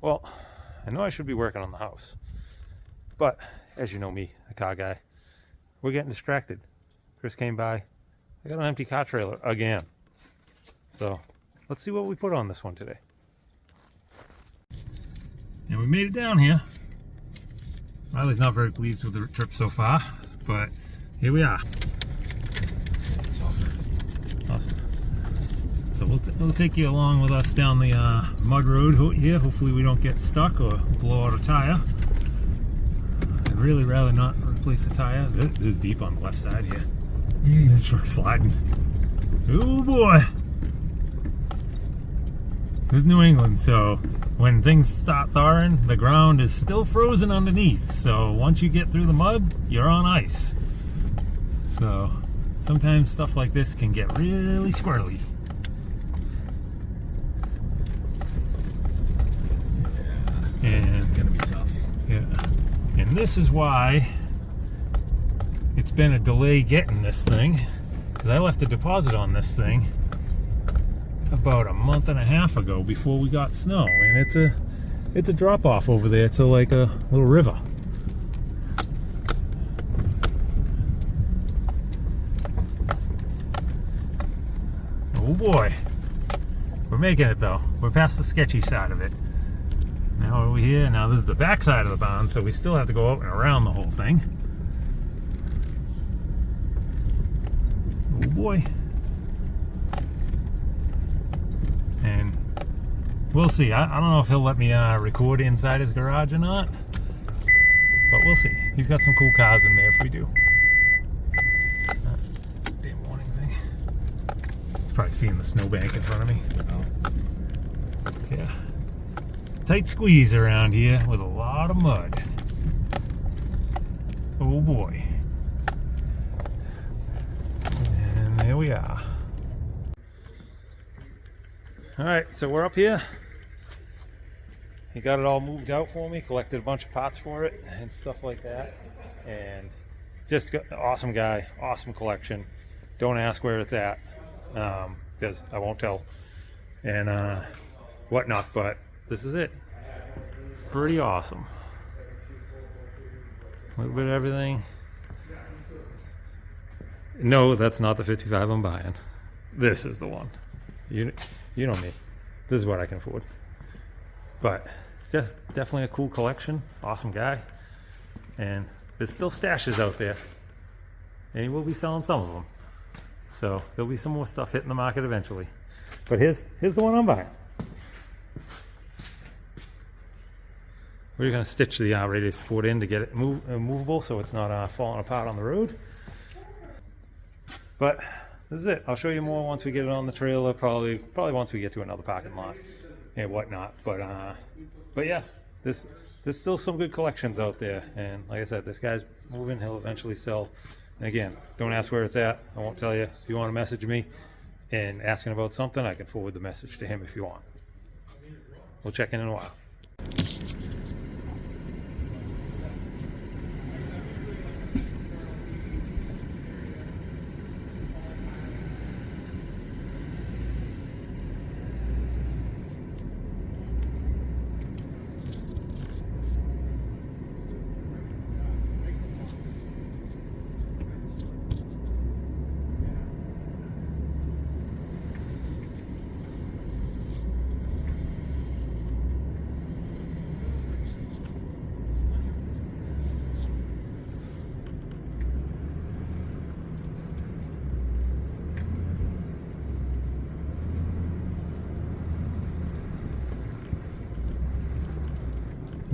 Well, I know I should be working on the house, but as you know me, a car guy, we're getting distracted. Chris came by. I got an empty car trailer again. So let's see what we put on this one today. And we made it down here. Riley's not very pleased with the trip so far, but here we are. Awesome. So we'll take you along with us down the mud road here. Hopefully we don't get stuck or blow out a tire. I'd really rather not replace a tire. This is deep on the left side here. This truck's sliding. Oh boy! This is New England, so when things start thawing, the ground is still frozen underneath. So once you get through the mud, you're on ice. So sometimes stuff like this can get really squirrely. And it's gonna be tough. Yeah. And this is why it's been a delay getting this thing, because I left a deposit on this thing about a month and a half ago before we got snow, and it's a drop off over there to like a little river. Oh boy, we're making it though. We're past the sketchy side of it. Now over here, now this is the back side of the barn, so we still have to go out and around the whole thing. Oh boy. And we'll see. I don't know if he'll let me record inside his garage or not, but we'll see. He's got some cool cars in there if we do. Damn warning thing. He's probably seeing the snowbank in front of me. Oh. Yeah. Tight squeeze around here with a lot of mud. Oh boy. And there we are. Alright, so we're up here. He got it all moved out for me, collected a bunch of pots for it and stuff like that. And just got an awesome guy, awesome collection. Don't ask where it's at, because I won't tell. And whatnot, but this is it. Pretty awesome. A little bit of everything. No, that's not the 55 I'm buying. This is the one. You know me. This is what I can afford. But just definitely a cool collection. Awesome guy. And there's still stashes out there. And he will be selling some of them. So there'll be some more stuff hitting the market eventually. But here's the one I'm buying. We're going to stitch the radiator support in to get it movable so it's not falling apart on the road. But this is it. I'll show you more once we get it on the trailer, probably once we get to another parking lot and whatnot. But yeah, there's still some good collections out there. And like I said, this guy's moving. He'll eventually sell. And again, don't ask where it's at. I won't tell you. If you want to message me and asking about something, I can forward the message to him if you want. We'll check in a while.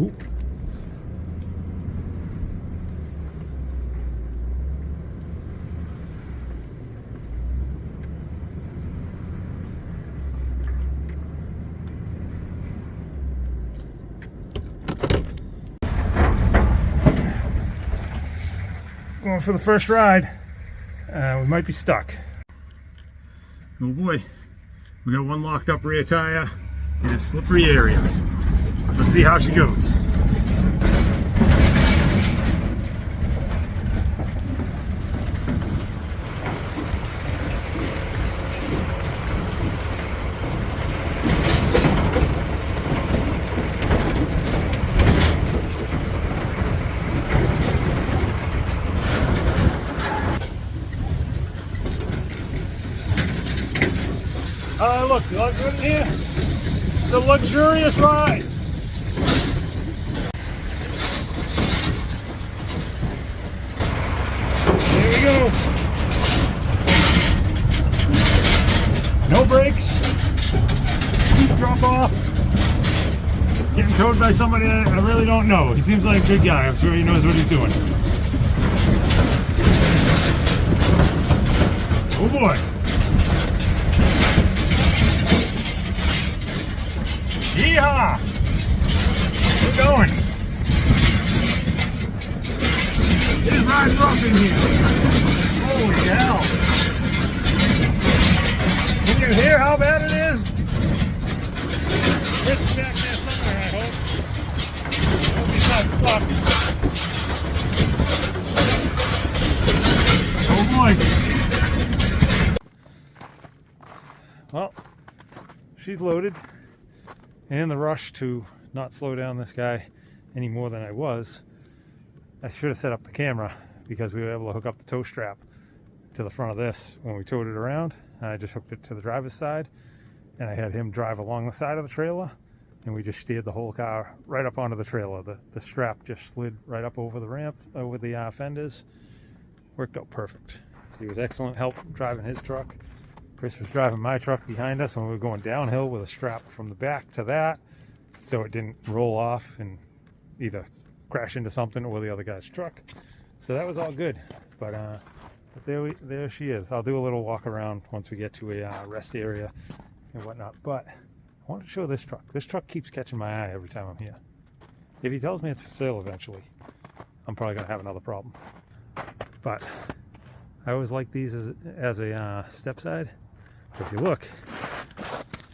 Ooh. Going for the first ride. We might be stuck. Oh boy, we got one locked up rear tire in a slippery area. Let's see how she goes. You like good in here? It's a luxurious ride. Here we go. No brakes. Steep drop off. Getting towed by somebody that I really don't know. He seems like a good guy. I'm sure he knows what he's doing. Oh boy. Yeehaw! We're going. It's right rough in here. Holy hell. Can you hear how bad it is? This is back there somewhere, I hope. Hope he's not stuck. Oh boy. Well, she's loaded. And in the rush to not slow down this guy any more than I was, I should have set up the camera because we were able to hook up the tow strap to the front of this when we towed it around. I just hooked it to the driver's side and I had him drive along the side of the trailer and we just steered the whole car right up onto the trailer. The strap just slid right up over the ramp, over the fenders. Worked out perfect. He was excellent help driving his truck. Chris was driving my truck behind us when we were going downhill with a strap from the back to that so it didn't roll off and either crash into something or the other guy's truck. So that was all good. But there she is. I'll do a little walk around once we get to a rest area and whatnot. But I want to show this truck. This truck keeps catching my eye every time I'm here. If he tells me it's for sale eventually, I'm probably going to have another problem. But I always like these as a step side. So if you look,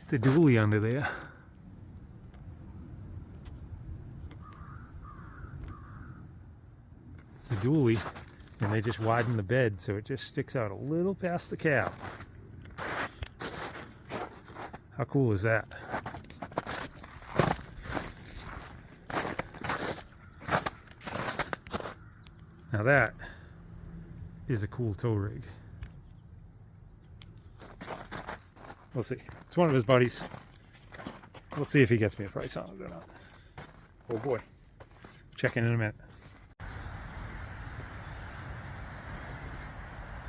the dually under there. It's a dually, and they just widen the bed so it just sticks out a little past the cab. How cool is that? Now that is a cool tow rig. We'll see. It's one of his buddies. We'll see if he gets me a price on it or not. Oh boy. Check in a minute.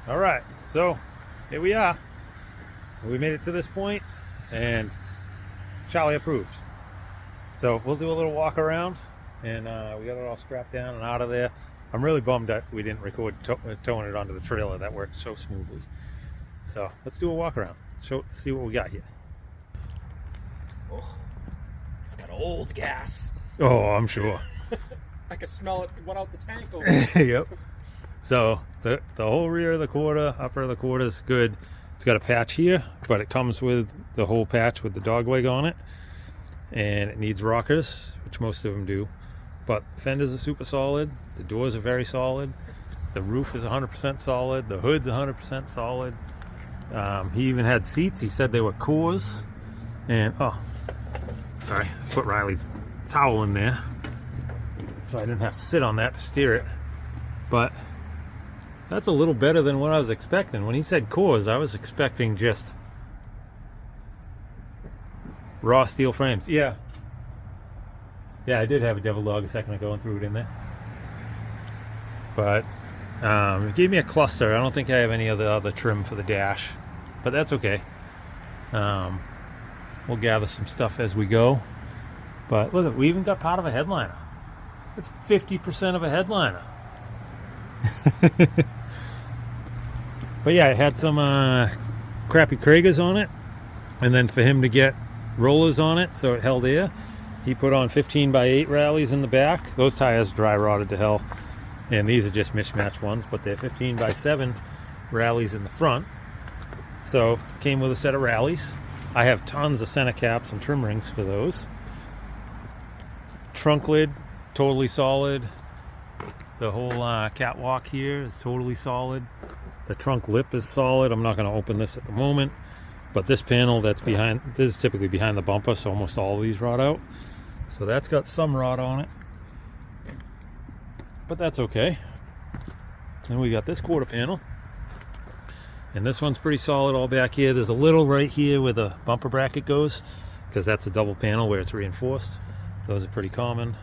All right, so here we are. We made it to this point and Charlie approved. So we'll do a little walk around and we got it all strapped down and out of there. I'm really bummed that we didn't record towing it onto the trailer. That worked so smoothly. So let's do a walk around. See what we got here. Oh, it's got old gas. Oh, I'm sure. I can smell it. It went out the tank over there. Yep. So the whole rear of the quarter, upper of the quarter is good. It's got a patch here, but it comes with the whole patch with the dog leg on it. And it needs rockers, which most of them do. But fenders are super solid. The doors are very solid. The roof is 100% solid. The hood's 100% solid. He even had seats. He said they were Coors. And, oh, sorry, I put Riley's towel in there so I didn't have to sit on that to steer it. But that's a little better than what I was expecting. When he said Coors, I was expecting just raw steel frames. Yeah, I did have a devil dog a second ago and threw it in there. But it gave me a cluster. I don't think I have any other trim for the dash, but that's okay. We'll gather some stuff as we go. But look, we even got part of a headliner. It's 50% of a headliner. But yeah, it had some crappy Kragers on it, and then for him to get rollers on it so it held air, he put on 15x8 rallies in the back. Those tires dry rotted to hell. And these are just mismatched ones, but they're 15x7 rallies in the front. So came with a set of rallies. I have tons of center caps and trim rings for those. Trunk lid, totally solid. The whole catwalk here is totally solid. The trunk lip is solid. I'm not going to open this at the moment, but this panel that's behind, this is typically behind the bumper, so almost all of these rot out. So that's got some rot on it, but that's okay. Then we got this quarter panel, And this one's pretty solid all back here. There's a little right here where the bumper bracket goes, because that's a double panel where it's reinforced. Those are pretty common.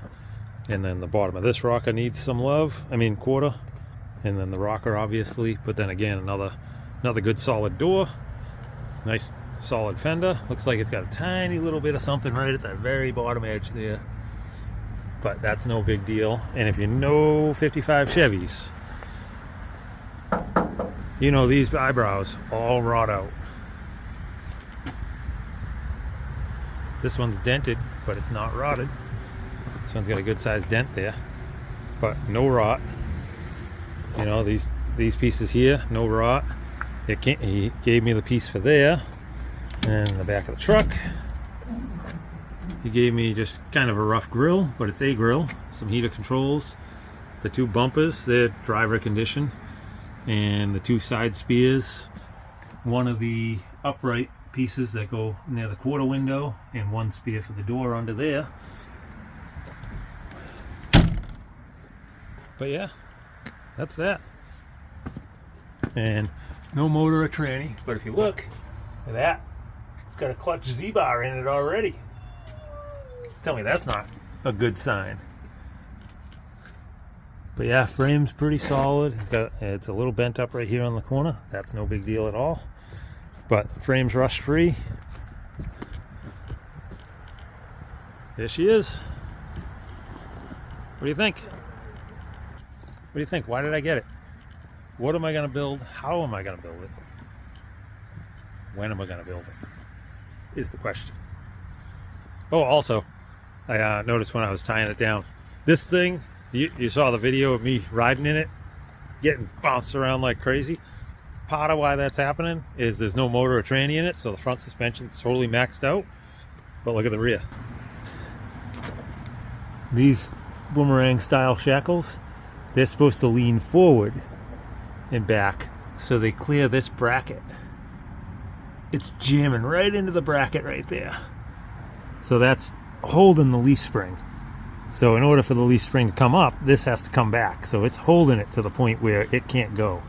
And then the bottom of this rocker needs some love. I mean quarter. And then the rocker obviously. But then again, another good solid door. Nice solid fender. Looks like it's got a tiny little bit of something right at that very bottom edge there. But that's no big deal. And if you know 55 Chevys, you know these eyebrows all rot out. This one's dented, but it's not rotted. This one's got a good sized dent there, but no rot. You know, these pieces here, no rot. He gave me the piece for there. And the back of the truck, he gave me just kind of a rough grill, but it's a grill. Some heater controls. The two bumpers, they're driver condition. And the two side spears. One of the upright pieces that go near the quarter window, and one spear for the door under there. But yeah, that's that. And no motor or tranny, but if you look at that, it's got a clutch Z-bar in it already. Tell me that's not a good sign. But yeah, frame's pretty solid. It's a little bent up right here on the corner. That's no big deal at all. But frame's rust free. There she is. What do you think? What do you think? Why did I get it? What am I going to build? How am I going to build it? When am I going to build it? Is the question. Oh, also, I noticed when I was tying it down, this thing, you saw the video of me riding in it, getting bounced around like crazy. Part of why that's happening is there's no motor or tranny in it, so the front suspension's totally maxed out. But look at the rear. These boomerang style shackles, they're supposed to lean forward and back so they clear this bracket. It's jamming right into the bracket right there. So that's holding the leaf spring. So in order for the leaf spring to come up, this has to come back. So it's holding it to the point where it can't go.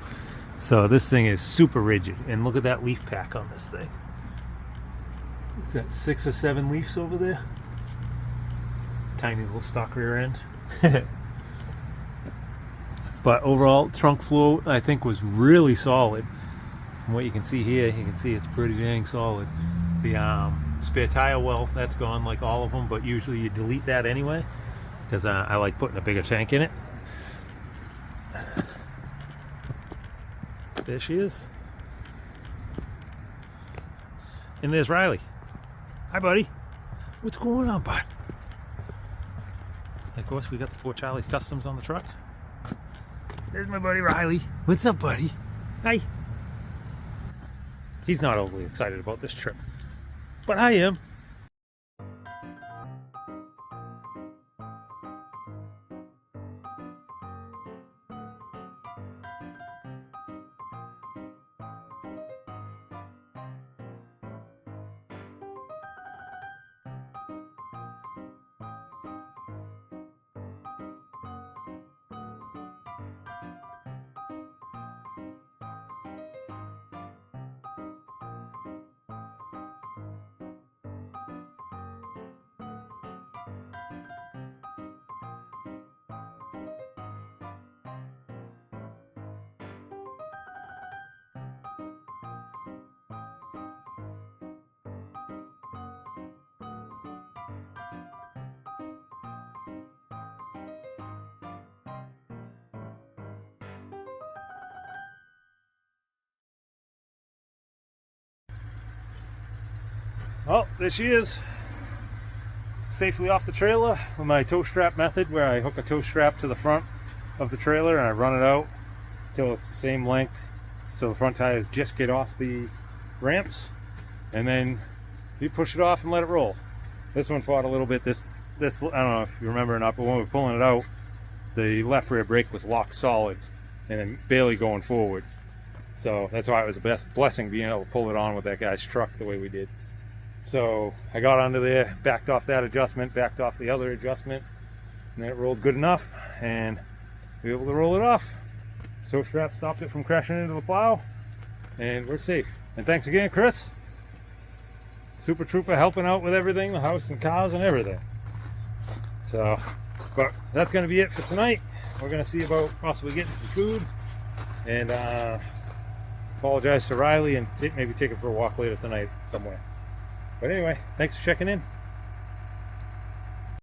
So this thing is super rigid. And look at that leaf pack on this thing. It's got 6 or 7 leaves over there. Tiny little stock rear end. But overall, trunk flow I think was really solid. From what you can see here, you can see it's pretty dang solid. The spare tire well, that's gone like all of them, but usually you delete that anyway because I like putting a bigger tank in it. There she is. And there's Riley. Hi, buddy. What's going on, bud? Of course, we got the 4 Charlie's Customs on the truck. There's my buddy Riley. What's up, buddy? Hi. He's not overly excited about this trip, but I am. Oh, there she is. Safely off the trailer with my tow strap method, where I hook a tow strap to the front of the trailer and I run it out until it's the same length, so the front tires just get off the ramps, and then you push it off and let it roll. This one fought a little bit. This I don't know if you remember or not, but when we were pulling it out, the left rear brake was locked solid and then barely going forward. So that's why it was a blessing being able to pull it on with that guy's truck the way we did. So I got under there, backed off that adjustment, backed off the other adjustment, and then it rolled good enough, and we were able to roll it off. Tow strap stopped it from crashing into the plow, and we're safe. And thanks again, Chris. Super Trooper helping out with everything, the house and cars and everything. So, but that's going to be it for tonight. We're going to see about possibly getting some food. And apologize to Riley and maybe take him for a walk later tonight somewhere. But anyway, thanks for checking in.